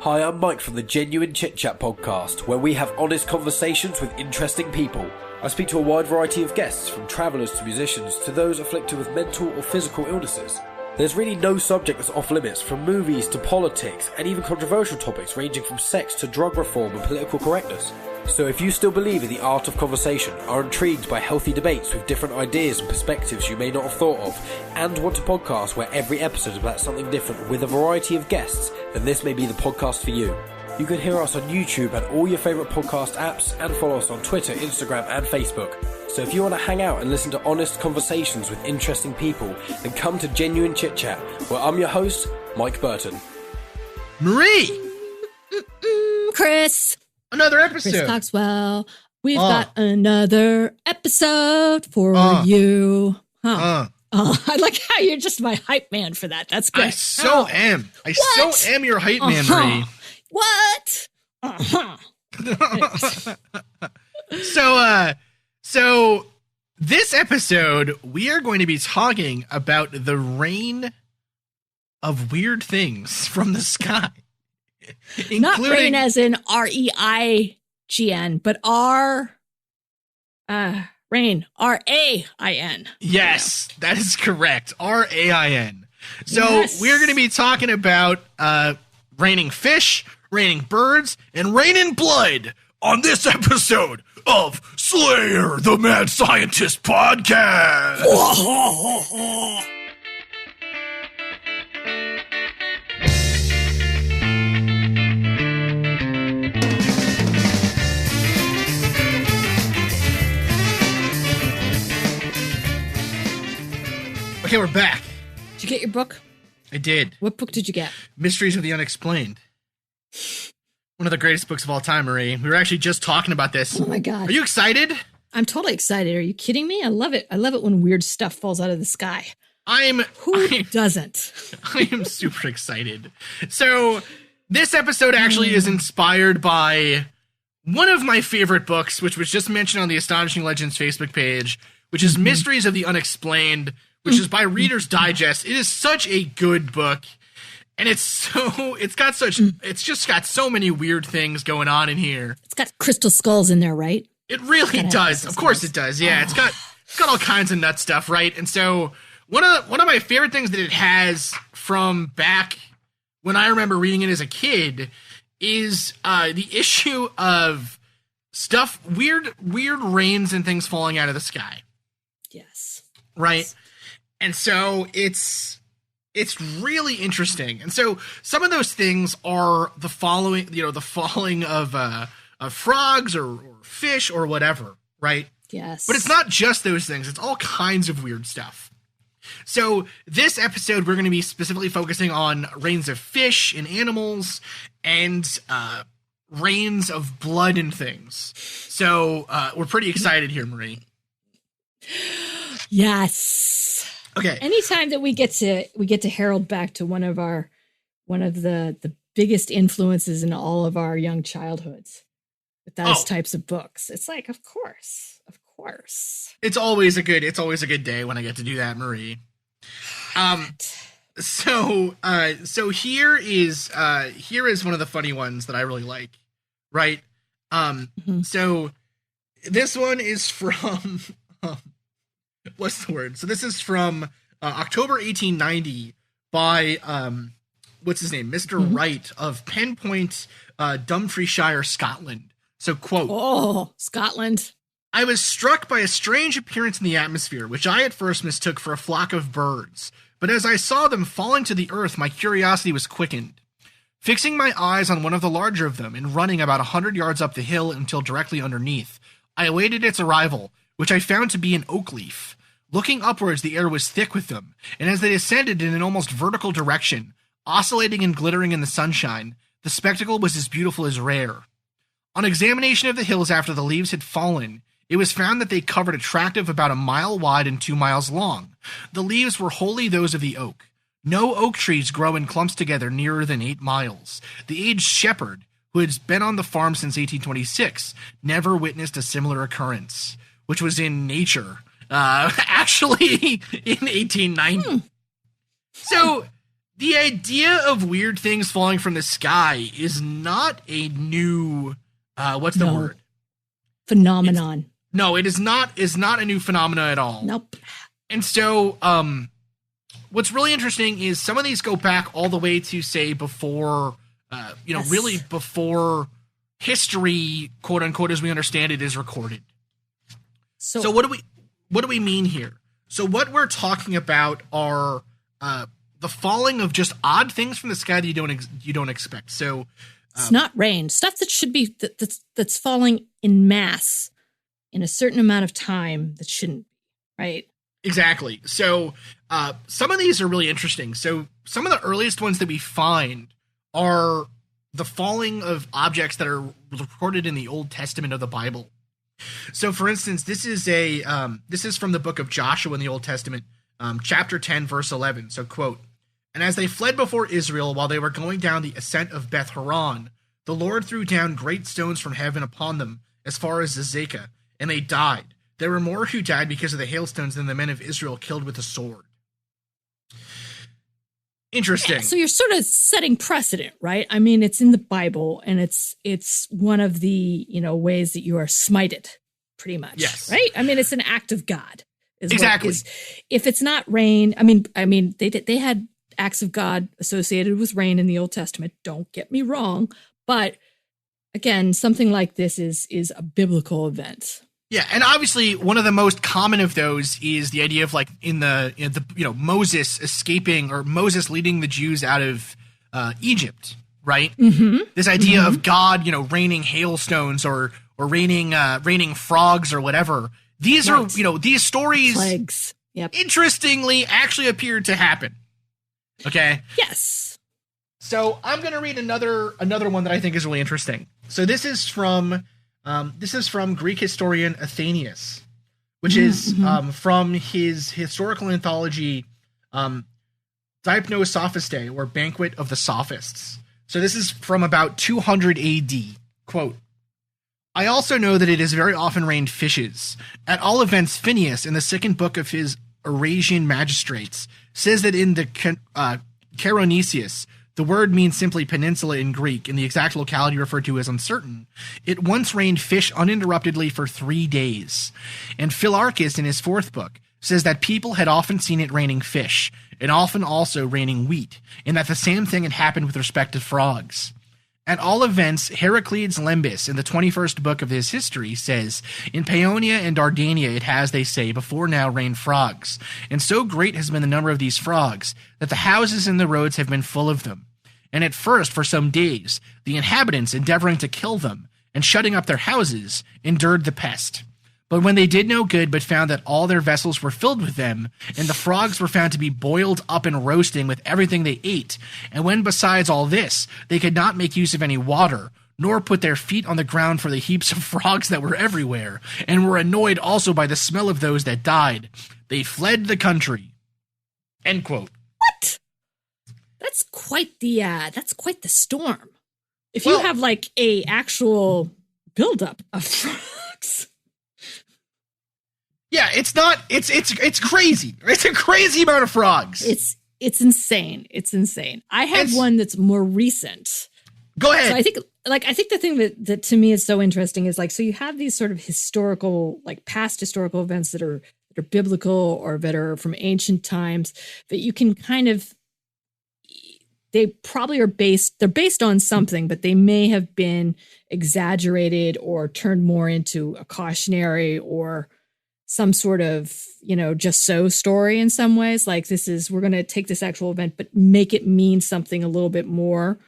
Hi, I'm Mike from the Genuine Chit Chat podcast, where we have honest conversations with interesting people. I speak to a wide variety of guests, from travellers to musicians to those afflicted with mental or physical illnesses. There's really no subject that's off limits, from movies to politics and even controversial topics ranging from sex to drug reform and political correctness. So if you still believe in the art of conversation, are intrigued by healthy debates with different ideas and perspectives you may not have thought of, and want a podcast where every episode is about something different with a variety of guests, then this may be the podcast for you. You can hear us on YouTube and all your favourite podcast apps, and follow us on Twitter, Instagram and Facebook. So if you want to hang out and listen to honest conversations with interesting people, then come to Genuine Chit Chat, where I'm your host, Mike Burton. Marie! Chris! Another episode. Chris Coxwell. We've got another episode for you. I like how you're just my hype man for that. That's great. I so am your hype man, Marie. What? So this episode, we are going to be talking about the rain of weird things from the sky. Not rain as in REIGN, but rain, RAIN. Yes, that is correct. RAIN. So we're going to be talking about raining fish, raining birds, and raining blood on this episode of Slayer the Mad Scientist Podcast. Okay, we're back. Did you get your book? I did. What book did you get? Mysteries of the Unexplained. One of the greatest books of all time, Marie. We were actually just talking about this. Oh my God. Are you excited? I'm totally excited. Are you kidding me? I love it. I love it when weird stuff falls out of the sky. Who doesn't? I am super excited. So this episode actually is inspired by one of my favorite books, which was just mentioned on the Astonishing Legends Facebook page, which is Mysteries of the Unexplained, which is by Reader's Digest. It is such a good book, and it's just got so many weird things going on in here. It's got crystal skulls in there, right? It really does. Of course it does. Yeah, it's got all kinds of nut stuff, right? And so one of my favorite things that it has from back when I remember reading it as a kid is the issue of stuff, weird rains and things falling out of the sky. Yes. Right. Yes. And so it's really interesting. And so some of those things are the falling of frogs or fish or whatever, right? Yes. But it's not just those things. It's all kinds of weird stuff. So this episode, we're going to be specifically focusing on rains of fish and animals and rains of blood and things. So we're pretty excited here, Marie. Yes. Okay. Anytime that we get to herald back to one of the biggest influences in all of our young childhoods with those types of books, it's like, of course. It's always a good day when I get to do that, Marie. So here is one of the funny ones that I really like, right? So this one is from what's the word? So this is from October 1890 by what's his name? Mr. Wright of Penpoint, Dumfriesshire, Scotland. So quote, "Oh, Scotland. I was struck by a strange appearance in the atmosphere, which I at first mistook for a flock of birds. But as I saw them falling to the earth, my curiosity was quickened. Fixing my eyes on one of the larger of them and running about 100 yards up the hill until directly underneath, I awaited its arrival, which I found to be an oak leaf. Looking upwards, the air was thick with them, and as they descended in an almost vertical direction, oscillating and glittering in the sunshine, the spectacle was as beautiful as rare. On examination of the hills after the leaves had fallen, it was found that they covered a tract of about 1 mile wide and 2 miles long. The leaves were wholly those of the oak. No oak trees grow in clumps together nearer than 8 miles. The aged shepherd, who had been on the farm since 1826, never witnessed a similar occurrence, which was in Nature, actually in 1890. So The idea of weird things falling from the sky is not a new, what's the word? Phenomenon. It is not a new phenomena at all. Nope. And so, what's really interesting is some of these go back all the way to, say, before, Yes. really before history, quote unquote, as we understand it, is recorded. So what do we mean here? So what we're talking about are the falling of just odd things from the sky that you don't expect. So it's not rain. Stuff that should be that's falling in mass in a certain amount of time that shouldn't be, right? Exactly. So some of these are really interesting. So some of the earliest ones that we find are the falling of objects that are recorded in the Old Testament of the Bible. So, for instance, this is from the book of Joshua in the Old Testament, chapter 10, verse 11. So, quote, "And as they fled before Israel while they were going down the ascent of Beth Horon, the Lord threw down great stones from heaven upon them as far as Azekah, and they died. There were more who died because of the hailstones than the men of Israel killed with the sword." Interesting. Yeah, so you're sort of setting precedent, right? I mean, it's in the Bible, and it's one of the ways that you are smited, pretty much. Yes. Right. I mean, it's an act of God. Exactly. If it's not rain, I mean, they had acts of God associated with rain in the Old Testament. Don't get me wrong, but again, something like this is a biblical event. Yeah, and obviously one of the most common of those is the idea of like in the Moses escaping, or Moses leading the Jews out of Egypt, right? Mm-hmm. This idea of God, raining hailstones or raining frogs or whatever. These are these stories, plagues. Yep. Interestingly, actually appeared to happen. Okay. Yes. So I'm going to read another one that I think is really interesting. So this is from Greek historian Athenaeus, which is from his historical anthology, Dipnosophistae, or Banquet of the Sophists. So this is from about 200 AD. Quote, "I also know that it has very often rained fishes. At all events, Phineas, in the second book of his Eurasian Magistrates, says that in the Caronesius, the word means simply peninsula in Greek, and the exact locality referred to is uncertain. It once rained fish uninterruptedly for 3 days. And Philarchus, in his fourth book, says that people had often seen it raining fish, and often also raining wheat, and that the same thing had happened with respect to frogs. At all events, Heraclides Lembus, in the 21st book of his history, says, in Paeonia and Dardania it has, they say, before now rained frogs, and so great has been the number of these frogs that the houses and the roads have been full of them. And at first, for some days, the inhabitants, endeavoring to kill them and shutting up their houses, endured the pest. But when they did no good, but found that all their vessels were filled with them, and the frogs were found to be boiled up and roasting with everything they ate, and when besides all this, they could not make use of any water, nor put their feet on the ground for the heaps of frogs that were everywhere, and were annoyed also by the smell of those that died, they fled the country." End quote. What? That's quite the storm. If you have like a actual buildup of frogs. Yeah, it's crazy. It's a crazy amount of frogs. It's insane. It's insane. I have one that's more recent. Go ahead. So I think the thing that to me is so interesting is like, so you have these sort of historical, like past historical events that are biblical or that are from ancient times that you can kind of, they probably they're based on something, but they may have been exaggerated or turned more into a cautionary or some sort of, just so story in some ways. Like we're going to take this actual event, but make it mean something a little bit more.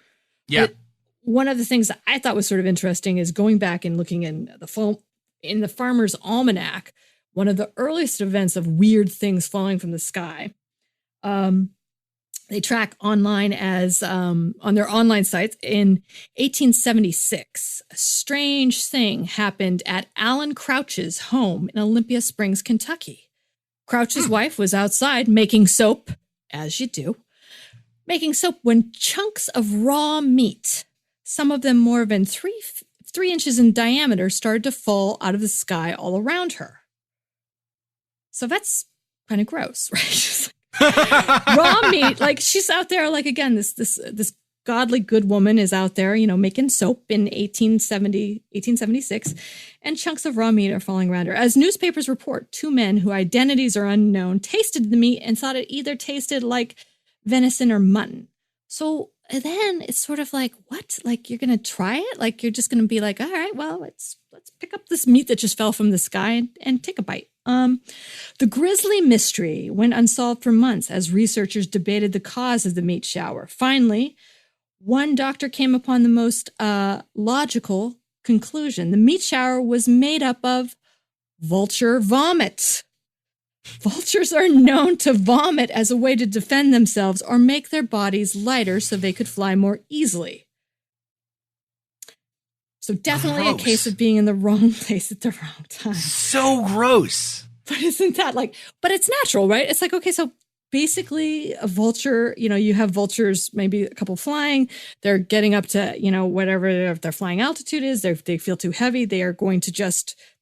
Yeah. But one of the things that I thought was sort of interesting is going back and looking in the Farmer's Almanac, one of the earliest events of weird things falling from the sky. They track online as on their online sites in 1876. A strange thing happened at Alan Crouch's home in Olympia Springs, Kentucky. Crouch's wife was outside making soap, as you do, when chunks of raw meat, some of them more than 3 inches in diameter, started to fall out of the sky all around her. So that's kind of gross, right? Raw meat, like she's out there, like again, this godly good woman is out there, making soap in 1876, and chunks of raw meat are falling around her. As newspapers report, two men whose identities are unknown tasted the meat and thought it either tasted like venison or mutton. So then it's sort of like, what? Like, you're going to try it? Like, you're just going to be like, all right, well, let's pick up this meat that just fell from the sky and take a bite. The grisly mystery went unsolved for months as researchers debated the cause of the meat shower. Finally, one doctor came upon the most logical conclusion. The meat shower was made up of vulture vomit. Vultures are known to vomit as a way to defend themselves or make their bodies lighter so they could fly more easily. So definitely Gross. A case of being in the wrong place at the wrong time. So gross. But isn't that but it's natural, right? It's like, okay, so basically a vulture, you have vultures, maybe a couple flying, they're getting up to, whatever their flying altitude is, they feel too heavy, they are going to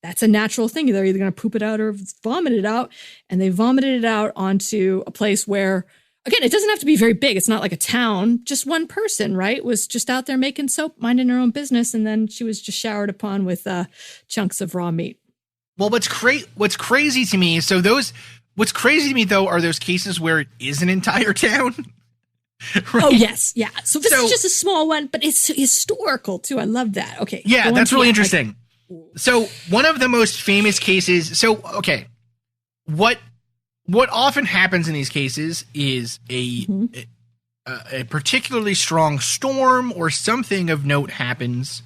that's a natural thing. They're either going to poop it out or vomit it out. And they vomited it out onto a place where, again, it doesn't have to be very big. It's not like a town. Just one person, right, was just out there making soap, minding her own business. And then she was just showered upon with chunks of raw meat. Well, what's crazy to me, what's crazy to me, though, are those cases where it is an entire town. Right? Oh, yes. Yeah. So this is just a small one, but it's historical, too. I love that. Okay. Yeah, that's really interesting. So one of the most famous cases. So, okay. What often happens in these cases is a particularly strong storm or something of note happens.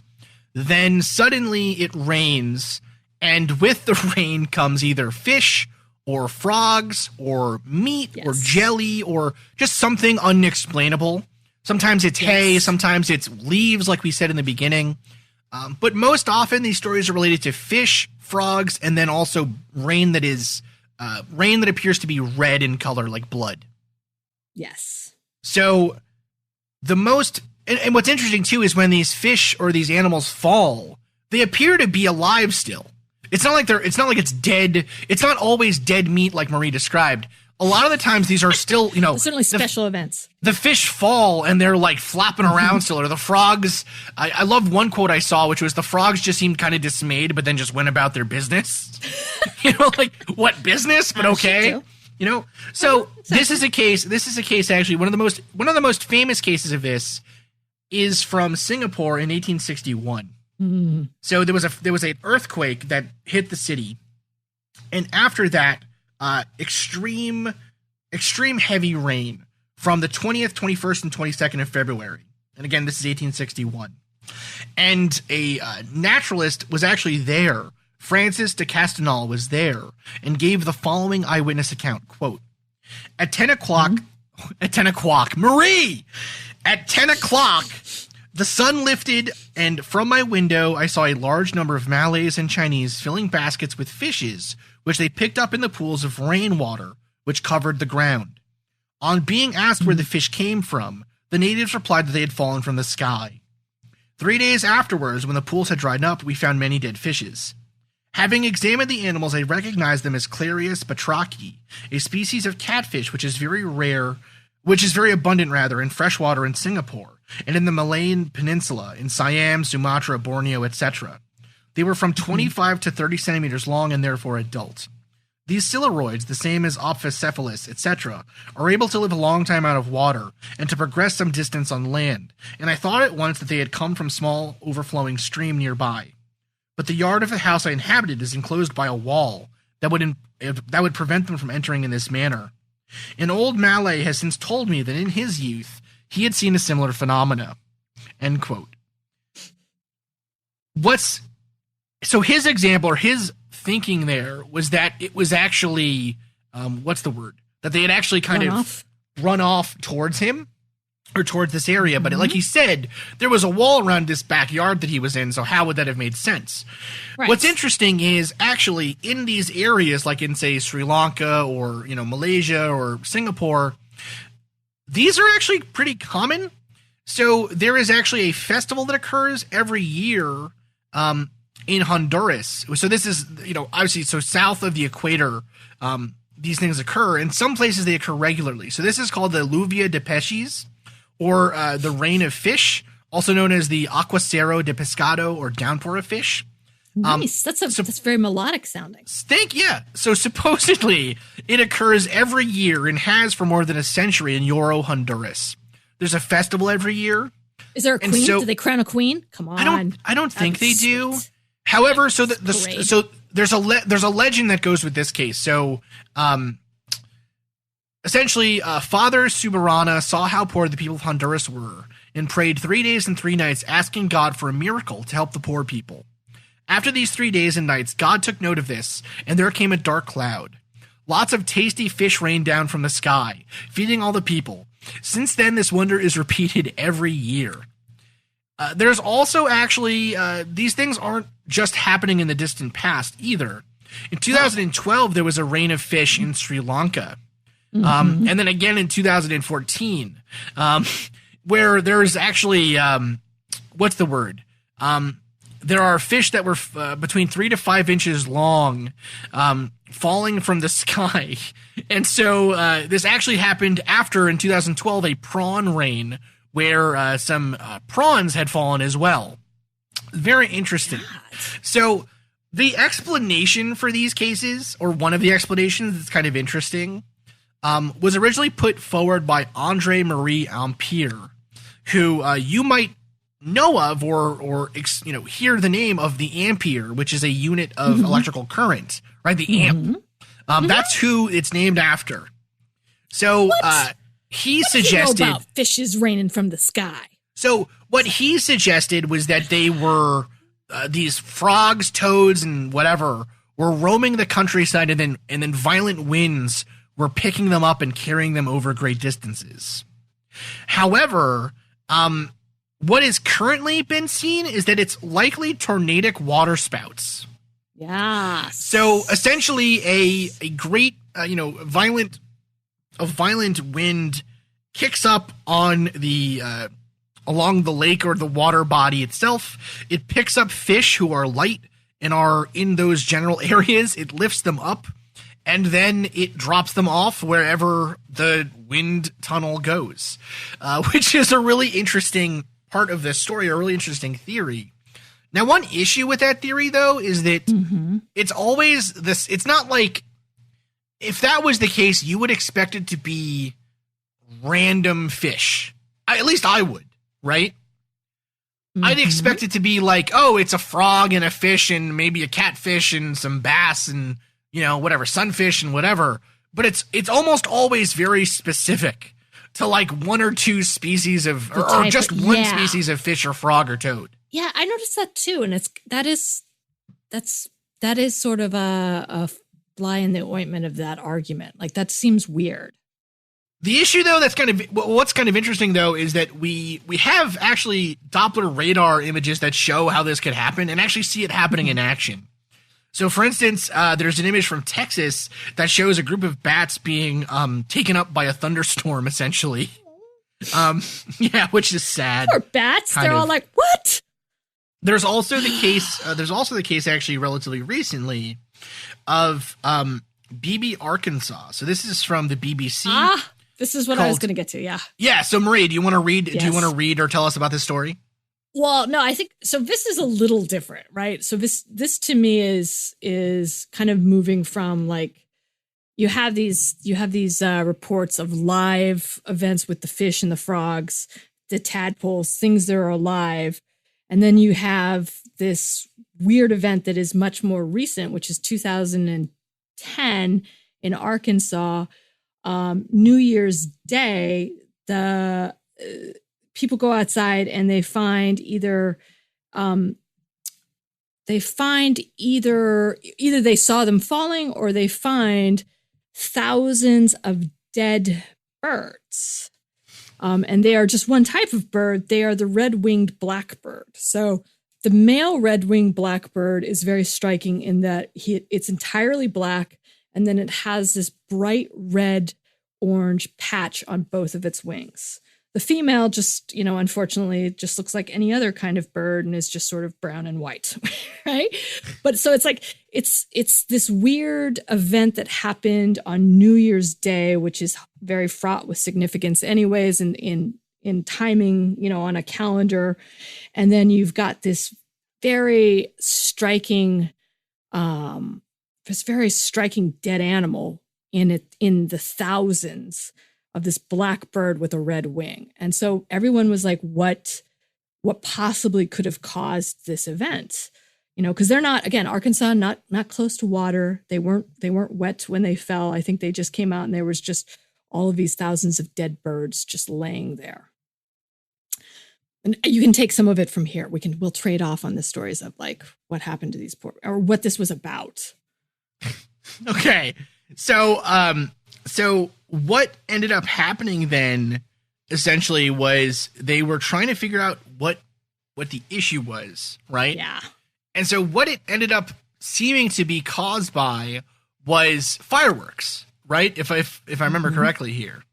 Then suddenly it rains. And with the rain comes either fish or frogs or meat or jelly or just something unexplainable. Sometimes it's hay, sometimes it's leaves, like we said in the beginning. But most often these stories are related to fish, frogs, and then also rain that appears to be red in color, like blood. Yes. So and what's interesting too is when these fish or these animals fall, they appear to be alive still. It's not like it's dead. It's not always dead meat like Marie described. A lot of the times these are still, certainly special events. The fish fall and they're like flapping around still, or the frogs. I loved one quote I saw, which was the frogs just seemed kind of dismayed, but then just went about their business. Like what business? But okay. So this is a case actually, one of the most famous cases of this is from Singapore in 1861. So there was an earthquake that hit the city, and after that, extreme heavy rain from the 20th, 21st, and 22nd of February. And again, this is 1861. And a naturalist was actually there. Francis de Castanal was there and gave the following eyewitness account, quote, At 10 o'clock, Marie! At 10 o'clock, the sun lifted, and from my window, I saw a large number of Malays and Chinese filling baskets with fishes, which they picked up in the pools of rainwater, which covered the ground. On being asked where the fish came from, the natives replied that they had fallen from the sky. 3 days afterwards, when the pools had dried up, we found many dead fishes. Having examined the animals, I recognized them as Clarius batrachii, a species of catfish which is very abundant in freshwater in Singapore, and in the Malayan Peninsula, in Siam, Sumatra, Borneo, etc. They were from 25 to 30 centimeters long and therefore adult. These silurids, the same as Ophicephalus, etc., are able to live a long time out of water and to progress some distance on land, and I thought at once that they had come from small overflowing stream nearby. But the yard of the house I inhabited is enclosed by a wall that would prevent them from entering in this manner. An old Malay has since told me that in his youth he had seen a similar phenomena. End quote. So his example, or his thinking there, was that it was actually, that they had actually kind of run off towards him, or towards this area. But like he said, there was a wall around this backyard that he was in, so how would that have made sense? Right. What's interesting is actually in these areas, like in, say, Sri Lanka or, Malaysia or Singapore, these are actually pretty common. So there is actually a festival that occurs every year in Honduras. So this is, obviously, so south of the equator, these things occur. In some places they occur regularly. So this is called the Lluvia de Peces, or the rain of fish, also known as the Aguacero de Pescado, or downpour of fish. Nice. That's very melodic sounding. So supposedly it occurs every year and has for more than a century in Lloro, Honduras. There's a festival every year. Is there a queen? Do they crown a queen? Come on. I don't think they do. However, so there's a legend that goes with this case. So, essentially, Father Subarana saw how poor the people of Honduras were and prayed 3 days and 3 nights, asking God for a miracle to help the poor people. After these 3 days and nights, God took note of this, and there came a dark cloud. Lots of tasty fish rained down from the sky, feeding all the people. Since then, this wonder is repeated every year. There's also actually, these things aren't just happening in the distant past either. In 2012, there was a rain of fish in Sri Lanka. And then again in 2014, where there's actually, what's the word? There are fish that were between 3 to 5 inches long, falling from the sky. And so this actually happened after, in 2012, a prawn rain where some prawns had fallen as well. Very interesting. God. So the explanation for these cases, or one of the explanations that's kind of interesting, was originally put forward by Andre Marie Ampere, who you might know of or hear the name of the ampere, which is a unit of electrical current, right? The amp. That's who it's named after. So he suggested, you know about fishes raining from the sky. So what he suggested was that they were these frogs, toads, and whatever were roaming the countryside, and then violent winds were picking them up and carrying them over great distances. However, what has currently been seen is that it's likely tornadic waterspouts. Yeah. So essentially, a great violent wind kicks up on the along the lake or the water body itself. It picks up fish who are light and are in those general areas. It lifts them up, and then it drops them off wherever the wind tunnel goes, which is a really interesting part of this story, a really interesting theory. Now, one issue with that theory, though, is that it's always this. It's not like, if that was the case, you would expect it to be random fish. At least I would, right? I'd expect it to be like, oh, it's a frog and a fish and maybe a catfish and some bass and, whatever, sunfish and whatever. But it's almost always very specific to like one or two species of, or just one species of fish or frog or toad. Yeah, I noticed that too, and that is sort of a fly in the ointment of that argument. Like, that seems weird. The issue, though, what's kind of interesting, though, is that we have actually Doppler radar images that show how this could happen and actually see it happening in action. So, for instance, there's an image from Texas that shows a group of bats being taken up by a thunderstorm, essentially. Which is sad. Poor bats. They're all like, what? There's also the case actually relatively recently of Beebe, Arkansas. So this is from the BBC. This is what I was going to get to. Yeah. Yeah. So Marie, do you want to read? Yes. Do you want to read or tell us about this story? Well, no, I think so. This is a little different, right? So this to me is kind of moving from, like, you have these reports of live events with the fish and the frogs, the tadpoles, things that are alive. And then you have this weird event that is much more recent, which is 2010 in Arkansas. New Year's Day, the people go outside and they find either they saw them falling, or they find thousands of dead birds. And they are just one type of bird. They are the red-winged blackbird. So the male red-winged blackbird is very striking in that it's entirely black, and then it has this bright red-orange patch on both of its wings. The female just, unfortunately just looks like any other kind of bird and is just sort of brown and white, right? But so it's like, it's this weird event that happened on New Year's Day, which is very fraught with significance anyways, in timing, on a calendar. And then you've got this very striking, dead animal in the thousands of this black bird with a red wing. And so everyone was like, what possibly could have caused this event? Because they're not, again, Arkansas, not close to water. They weren't wet when they fell. I think they just came out and there was just all of these thousands of dead birds just laying there. And you can take some of it from here. We'll trade off on the stories of like what happened to these poor, or what this was about. Okay. So what ended up happening then essentially was they were trying to figure out what the issue was, right? Yeah. And so what it ended up seeming to be caused by was fireworks, right? If I remember correctly here.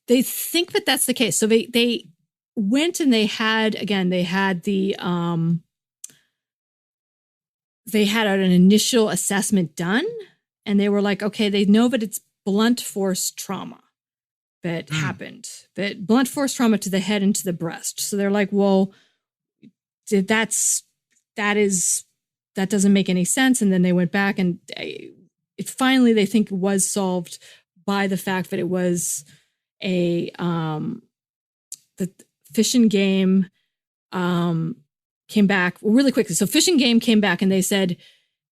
They think that that's the case. So they went and they had an initial assessment done, and they were like, okay, they know that it's blunt force trauma that happened, that blunt force trauma to the head and to the breast. So they're like, well, that doesn't make any sense. And then they went back and it finally, they think, was solved by the fact that it was the Fish and Game came back really quickly. So Fish and Game came back and they said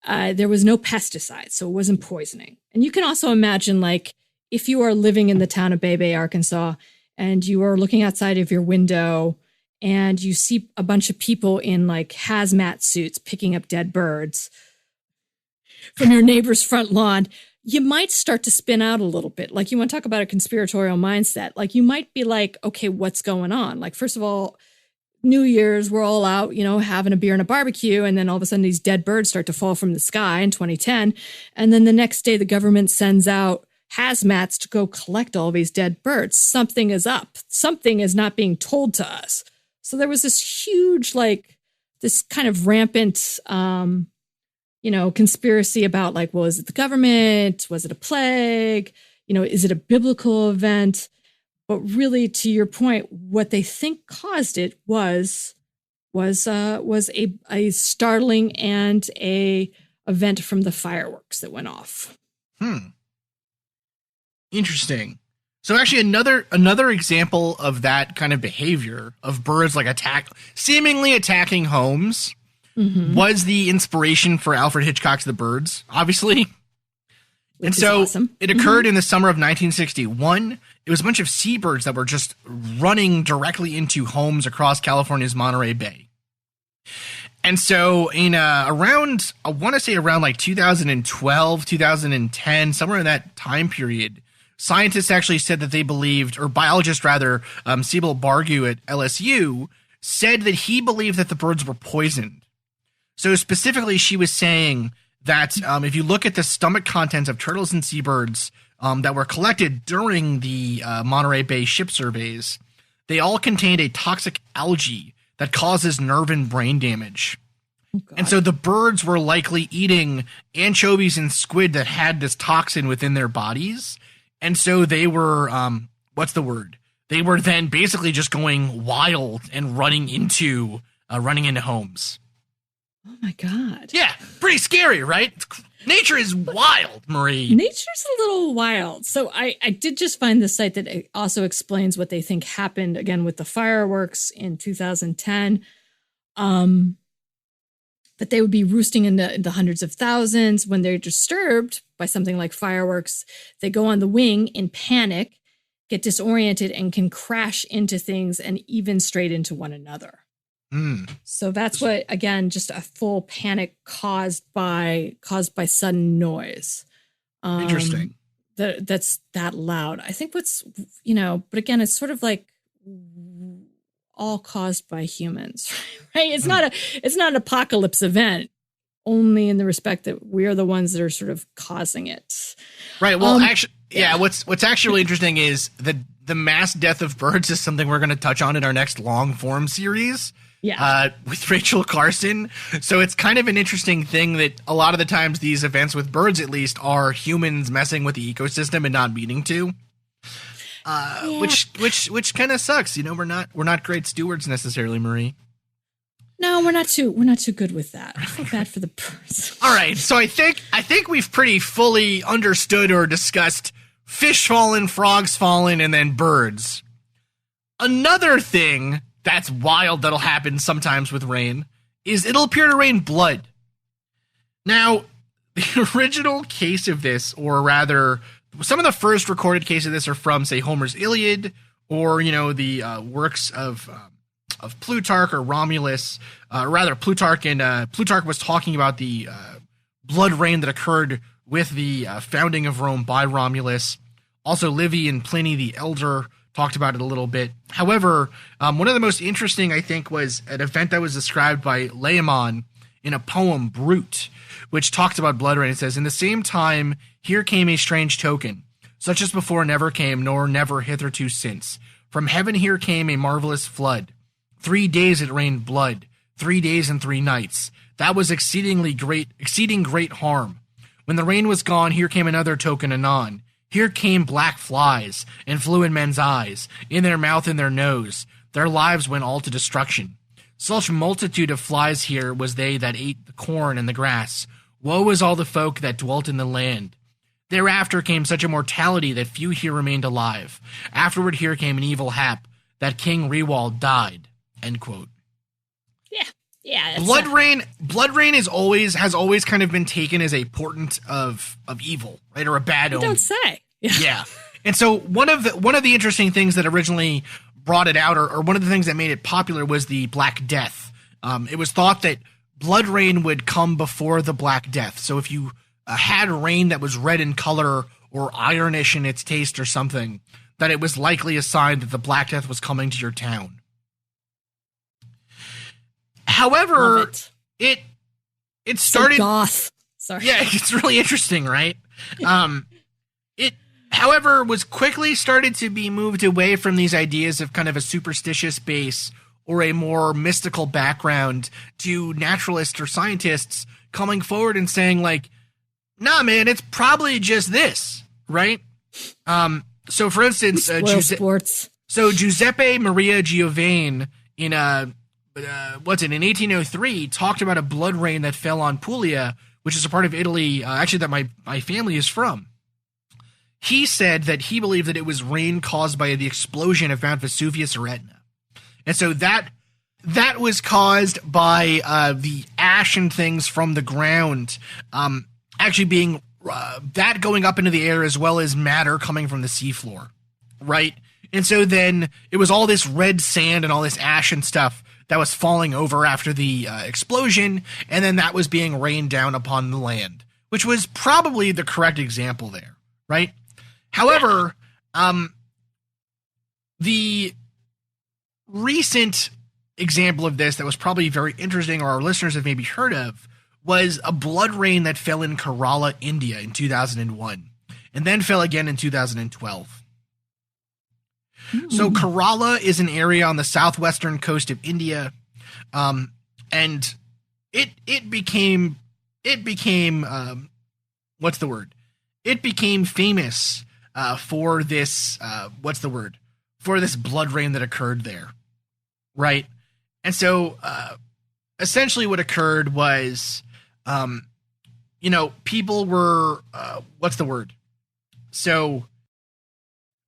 there was no pesticides, so it wasn't poisoning. And you can also imagine, like, if you are living in the town of Bay, Arkansas, and you are looking outside of your window and you see a bunch of people in like hazmat suits picking up dead birds from your neighbor's front lawn, you might start to spin out a little bit. Like, you want to talk about a conspiratorial mindset. Like, you might be like, okay, what's going on? Like, first of all, New Year's, we're all out, having a beer and a barbecue. And then all of a sudden these dead birds start to fall from the sky in 2010. And then the next day the government sends out hazmats to go collect all these dead birds. Something is up. Something is not being told to us. So there was this huge, like, this kind of rampant, conspiracy about, like, well, is it the government? Was it a plague? Is it a biblical event? But really, to your point, what they think caused it was a startling and a event from the fireworks that went off. Interesting. So actually, another example of that kind of behavior of birds like seemingly attacking homes was the inspiration for Alfred Hitchcock's The Birds, obviously. Which and so awesome. It occurred in the summer of 1961. It was a bunch of seabirds that were just running directly into homes across California's Monterey Bay. And so around like 2012, 2010, somewhere in that time period, scientists actually said that they believed, or biologists rather, Sibyl Bargu at LSU, said that he believed that the birds were poisoned. So specifically, she was saying that if you look at the stomach contents of turtles and seabirds that were collected during the Monterey Bay ship surveys, they all contained a toxic algae that causes nerve and brain damage. Oh, and so the birds were likely eating anchovies and squid that had this toxin within their bodies. And so they were, They were then basically just going wild and running into homes. Oh my God. Yeah, pretty scary, right? Nature is wild, Marie. Nature's a little wild. So I did just find this site that also explains what they think happened, again, with the fireworks in 2010. That they would be roosting in the hundreds of thousands. When they're disturbed by something like fireworks, they go on the wing in panic, get disoriented, and can crash into things and even straight into one another. So that's what, again, just a full panic caused by sudden noise. Interesting. That's that loud. I think but again, it's sort of like all caused by humans, right? It's not an apocalypse event only in the respect that we're the ones that are sort of causing it. Right. Well, actually, yeah. What's actually really interesting is the mass death of birds is something we're going to touch on in our next long form series. Yeah. With Rachel Carson. So it's kind of an interesting thing that a lot of the times these events with birds, at least, are humans messing with the ecosystem and not meaning to. Which kind of sucks. You know, we're not great stewards necessarily, Marie. No, we're not too good with that. I feel bad for the birds. All right. So I think we've pretty fully understood or discussed fish falling, frogs falling, and then birds. Another thing that's wild that'll happen sometimes with rain is it'll appear to rain blood. Now, the original case of this, or rather, some of the first recorded cases of this are from, say, Homer's Iliad, or, you know, the works of Plutarch or Romulus. Plutarch was talking about the blood rain that occurred with the founding of Rome by Romulus. Also, Livy and Pliny the Elder talked about it a little bit. However, one of the most interesting, I think, was an event that was described by Laomon in a poem, Brute, which talks about blood rain. It says, "In the same time, here came a strange token, such as before never came, nor never hitherto since. From heaven here came a marvelous flood. 3 days it rained blood, 3 days and 3 nights. That was exceeding great harm. When the rain was gone, here came another token anon. Here came black flies, and flew in men's eyes, in their mouth and their nose. Their lives went all to destruction. Such multitude of flies here was they that ate the corn and the grass. Woe is all the folk that dwelt in the land. Thereafter came such a mortality that few here remained alive. Afterward here came an evil hap, that King Rewald died." End quote. Yeah. Blood rain has always kind of been taken as a portent of evil, right, or a bad omen. Don't say. Yeah. And so one of the interesting things that originally brought it out, or one of the things that made it popular, was the Black Death. It was thought that blood rain would come before the Black Death. So if you had rain that was red in color or ironish in its taste or something, that it was likely a sign that the Black Death was coming to your town. However, it started. So goth. Sorry. Yeah, it's really interesting, right? It, however, was quickly started to be moved away from these ideas of kind of a superstitious base or a more mystical background to naturalists or scientists coming forward and saying, like, nah, man, it's probably just this, right? So, for instance, Giuseppe Maria Giovanni in 1803 talked about a blood rain that fell on Puglia, which is a part of Italy, actually, that my family is from. He said that he believed that it was rain caused by the explosion of Mount Vesuvius or Etna. And so that was caused by the ash and things from the ground actually being that going up into the air, as well as matter coming from the seafloor, right? And so then it was all this red sand and all this ash and stuff that was falling over after the explosion, and then that was being rained down upon the land, which was probably the correct example there, right? However, the recent example of this that was probably very interesting, or our listeners have maybe heard of, was a blood rain that fell in Kerala, India in 2001, and then fell again in 2012. So Kerala is an area on the southwestern coast of India, and it became what's the word? It became famous for this for this blood rain that occurred there, right? And so essentially, what occurred was, people were what's the word? So,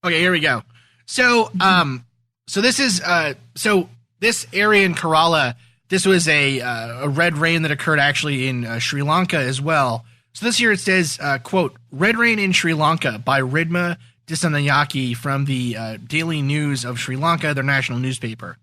okay, here we go. So, this is this area in Kerala. This was a red rain that occurred actually in Sri Lanka as well. So this year it says, quote, "Red rain in Sri Lanka" by Ridma Disanayake from the Daily News of Sri Lanka, their national newspaper.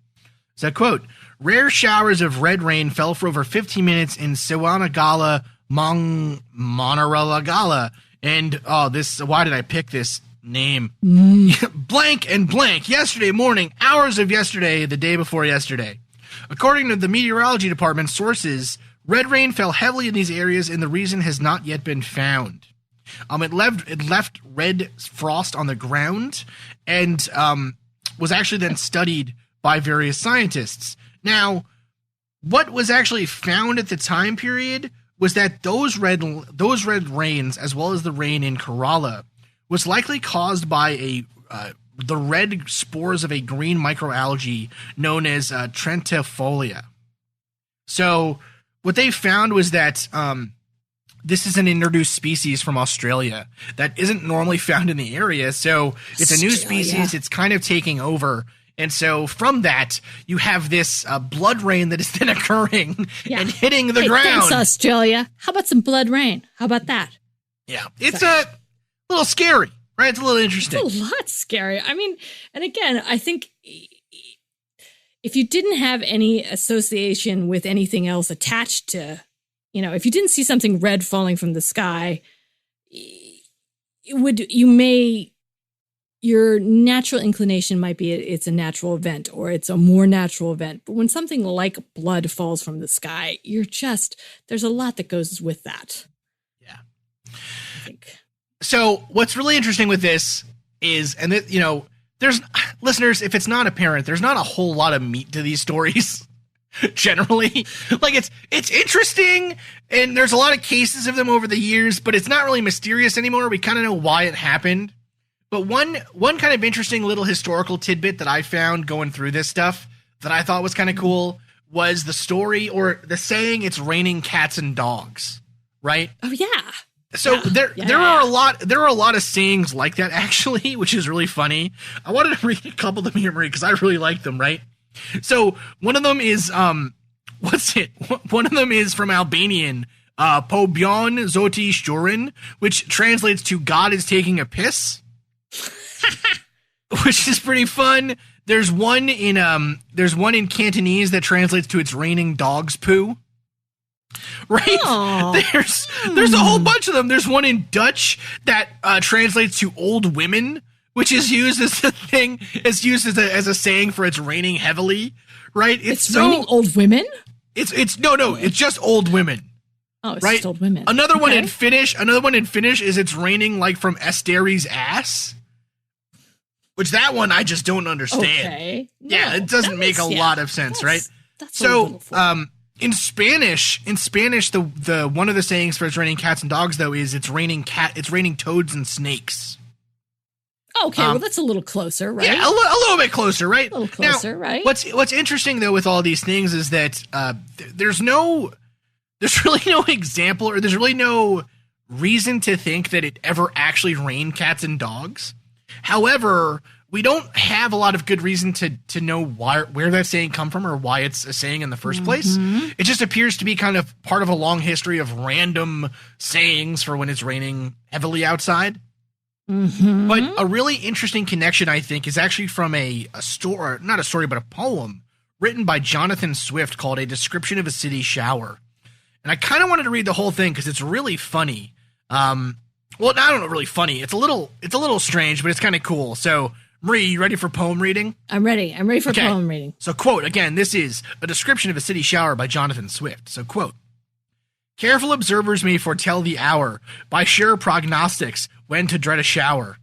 So, quote, "Rare showers of red rain fell for over 15 minutes in Siwanagala, Monaralagala, and why did I pick this name? Blank and blank. Yesterday morning, hours of yesterday, the day before yesterday. According to the meteorology department sources, Red rain fell heavily in these areas, and the reason has not yet been found. It left red frost on the ground, and was actually then studied by various scientists. Now, what was actually found at the time period was that those red rains, as well as the rain in Kerala, was likely caused by the red spores of a green microalgae known as Trentifolia. So what they found was that this is an introduced species from Australia that isn't normally found in the area. So it's a new species. It's kind of taking over. And so from that, you have this blood rain that is then occurring and hitting the ground. Thanks, Australia. How about some blood rain? How about that? Yeah, it's a little scary, right? It's a little interesting. It's a lot scary. I mean, and again, I think if you didn't have any association with anything else attached to, if you didn't see something red falling from the sky, your natural inclination might be it's a natural event or it's a more natural event. But when something like blood falls from the sky, there's a lot that goes with that. Yeah. I think. So what's really interesting with this is, and there's listeners, if it's not apparent, there's not a whole lot of meat to these stories. Generally, like it's interesting, and there's a lot of cases of them over the years, but it's not really mysterious anymore. We kind of know why it happened. But one kind of interesting little historical tidbit that I found going through this stuff that I thought was kind of cool was the story or the saying, "It's raining cats and dogs," right? Oh yeah. So there are a lot of sayings like that actually, which is really funny. I wanted to read a couple of them here, Marie, because I really like them, right? So one of them is One of them is from Albanian, Po bjon zoti shturin, which translates to "God is taking a piss," which is pretty fun. There's one in Cantonese that translates to "It's raining dog's poo." Right? Aww. There's a whole bunch of them. There's one in Dutch that translates to "old women," which is used as a thing. It's used as a saying for "it's raining heavily." Right? It's raining old women? It's just old women. Oh, it's right? just old women. Another one in Finnish is "it's raining like from Esteri's ass." Which that one I just don't understand. Okay. Yeah, it doesn't make a lot of sense, right? That's so in Spanish, the one of the sayings for "it's raining cats and dogs" though is "it's raining toads and snakes." Okay, well that's a little closer, right? Yeah, a little bit closer, right? A little closer, now, right? What's interesting though with all these things is that there's really no example, or there's really no reason to think that it ever actually rained cats and dogs. However, we don't have a lot of good reason to know where that saying come from or why it's a saying in the first place. It just appears to be kind of part of a long history of random sayings for when it's raining heavily outside. But a really interesting connection, I think, is actually from a poem written by Jonathan Swift called "A Description of a City Shower." And I kind of wanted to read the whole thing because it's really funny. Well, I don't know, really funny. It's a little strange, but it's kind of cool. So, Marie, you ready for poem reading? I'm ready. I'm ready for poem reading. So, quote, again, this is "A Description of a City Shower" by Jonathan Swift. So, quote, "Careful observers may foretell the hour by sure prognostics when to dread a shower.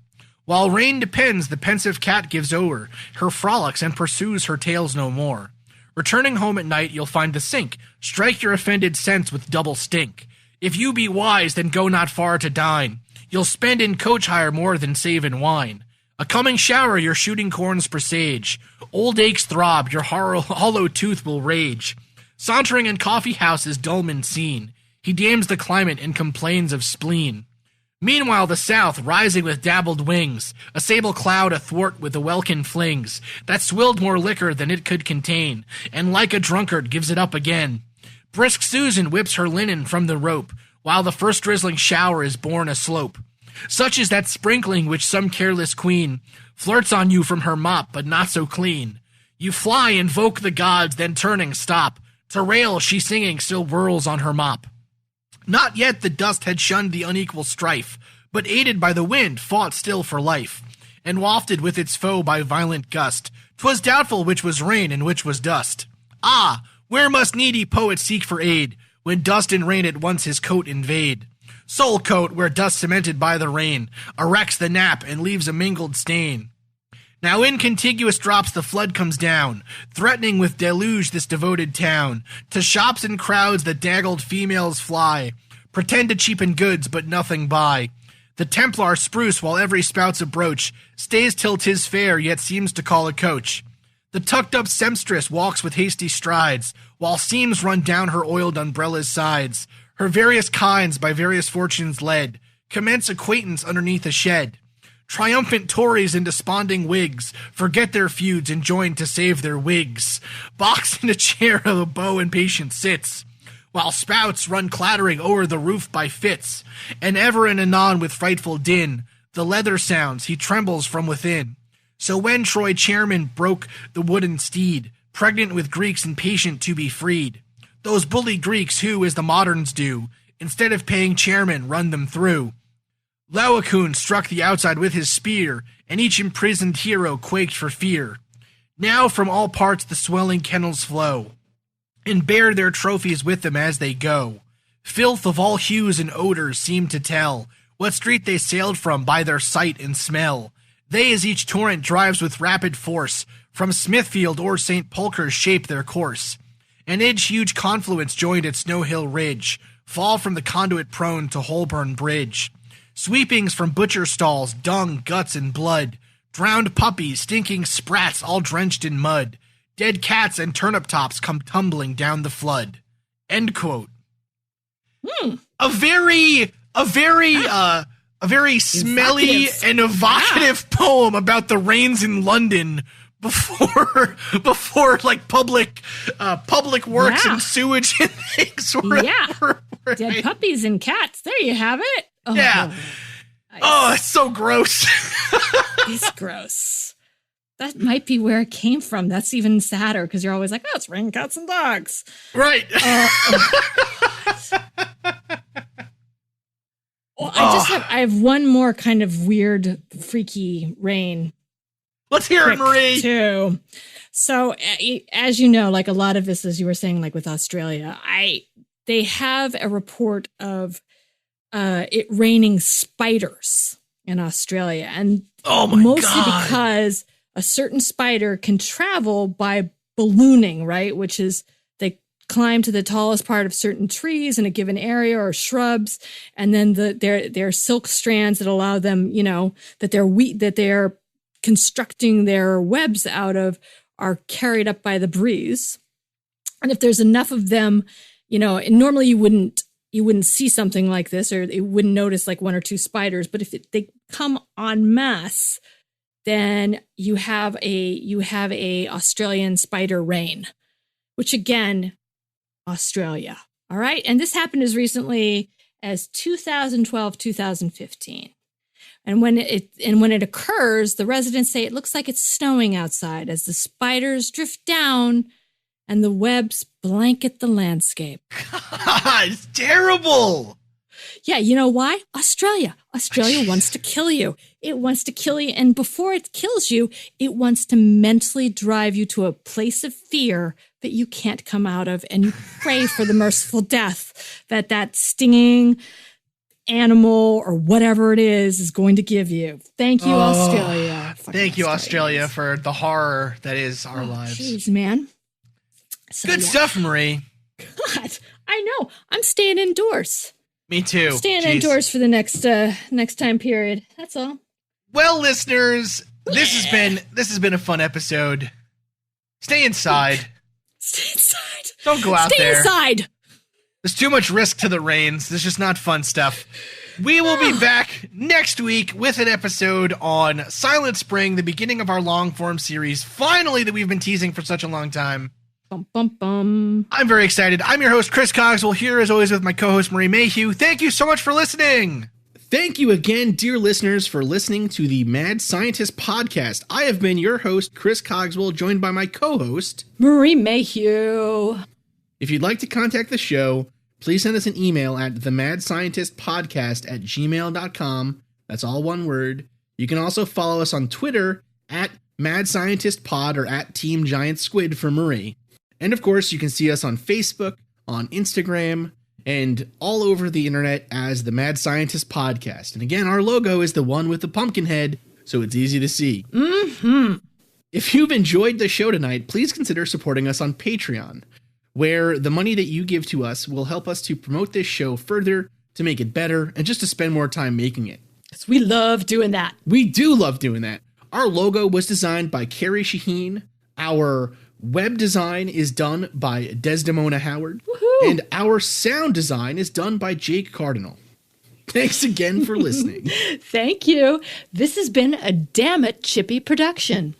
While rain depends, the pensive cat gives o'er her frolics and pursues her tails no more. Returning home at night, you'll find the sink strike your offended sense with double stink. If you be wise, then go not far to dine. You'll spend in coach hire more than save in wine. A coming shower your shooting corns presage. Old aches throb, your hollow tooth will rage. Sauntering in coffee houses Dullman seen. He damns the climate and complains of spleen. Meanwhile the south, rising with dabbled wings, a sable cloud athwart with the welkin flings, that swilled more liquor than it could contain, and like a drunkard gives it up again. Brisk Susan whips her linen from the rope, while the first drizzling shower is borne aslope. Such is that sprinkling which some careless queen flirts on you from her mop, but not so clean. You fly, invoke the gods, then turning stop. To rail she singing still whirls on her mop. Not yet the dust had shunned the unequal strife, but aided by the wind fought still for life, and wafted with its foe by violent gust. 'Twas doubtful which was rain and which was dust. Ah, where must needy poet seek for aid, when dust and rain at once his coat invade. Soul coat, where dust cemented by the rain erects the nap and leaves a mingled stain. Now in contiguous drops the flood comes down, threatening with deluge this devoted town. To shops and crowds the daggled females fly, pretend to cheapen goods but nothing buy. The Templar spruce while every spout's a broach, stays till 'tis fair yet seems to call a coach. The tucked-up sempstress walks with hasty strides, while seams run down her oiled umbrella's sides. Her various kinds, by various fortunes led, commence acquaintance underneath a shed. Triumphant Tories and desponding Whigs forget their feuds and join to save their wigs. Boxed in a chair a beau impatient sits, while spouts run clattering o'er the roof by fits, and ever and anon with frightful din, the leather sounds, he trembles from within. So when Troy chairman broke the wooden steed, pregnant with Greeks impatient to be freed, those bully Greeks who, as the moderns do, instead of paying chairmen, run them through. Laocoon struck the outside with his spear, and each imprisoned hero quaked for fear. Now from all parts the swelling kennels flow, and bear their trophies with them as they go. Filth of all hues and odors seem to tell what street they sailed from by their sight and smell. They, as each torrent drives with rapid force, from Smithfield or St. Pulchre's shape their course. And each huge confluence joined at Snow Hill Ridge, fall from the conduit prone to Holborn Bridge. Sweepings from butcher stalls, dung, guts, and blood. Drowned puppies, stinking sprats, all drenched in mud. Dead cats and turnip tops come tumbling down the flood. End quote. A very smelly and evocative poem about the rains in London before like public works and sewage and things were dead puppies and cats. There you have it. Oh, yeah. Oh, it's so gross. It's gross. That might be where it came from. That's even sadder because you're always like, oh, it's raining cats and dogs. Right. Well, I have one more kind of weird, freaky rain. Let's hear it, Marie. Too. So, as you know, like a lot of this, as you were saying, like with Australia, they have a report of it raining spiders in Australia, and mostly because a certain spider can travel by ballooning, right? Which is they climb to the tallest part of certain trees in a given area or shrubs, and then their silk strands that allow them, that they're constructing their webs out of are carried up by the breeze. And if there's enough of them, and normally you wouldn't see something like this, or you wouldn't notice like one or two spiders. But if they come en masse, then you have a Australian spider rain, which again, Australia. All right. And this happened as recently as 2012, 2015. And when it occurs, the residents say it looks like it's snowing outside as the spiders drift down and the webs blanket the landscape. God, it's terrible. Yeah, you know why? Australia wants to kill you. It wants to kill you. And before it kills you, it wants to mentally drive you to a place of fear that you can't come out of. And you pray for the merciful death that stinging animal or whatever it is going to give you. Thank you, Australia. Thank you, Australia, for the horror that is our lives. Jeez, man. So, good stuff, Marie. God, I know. I'm staying indoors. Me too. Staying indoors for the next time period. That's all. Well, listeners, this has been a fun episode. Stay inside. Stay inside. Don't go out there. Stay inside. There's too much risk to the rains. This is just not fun stuff. We will be back next week with an episode on Silent Spring, the beginning of our long-form series, finally, that we've been teasing for such a long time. Bum, bum, bum. I'm very excited. I'm your host, Chris Cogswell, here as always with my co-host, Marie Mayhew. Thank you so much for listening. Thank you again, dear listeners, for listening to the Mad Scientist podcast. I have been your host, Chris Cogswell, joined by my co-host, Marie Mayhew. If you'd like to contact the show, please send us an email at themadscientistpodcast@gmail.com. That's all one word. You can also follow us on Twitter at MadScientistPod or at Team Giant Squid for Marie. And of course, you can see us on Facebook, on Instagram, and all over the internet as the Mad Scientist Podcast. And again, our logo is the one with the pumpkin head, so it's easy to see. Mm-hmm. If you've enjoyed the show tonight, please consider supporting us on Patreon, where the money that you give to us will help us to promote this show further, to make it better, and just to spend more time making it. Because we love doing that. We do love doing that. Our logo was designed by Carrie Shaheen. Our web design is done by Desdemona Howard. Woohoo! And our sound design is done by Jake Cardinal. Thanks again for listening. Thank you. This has been a Damn It Chippy production.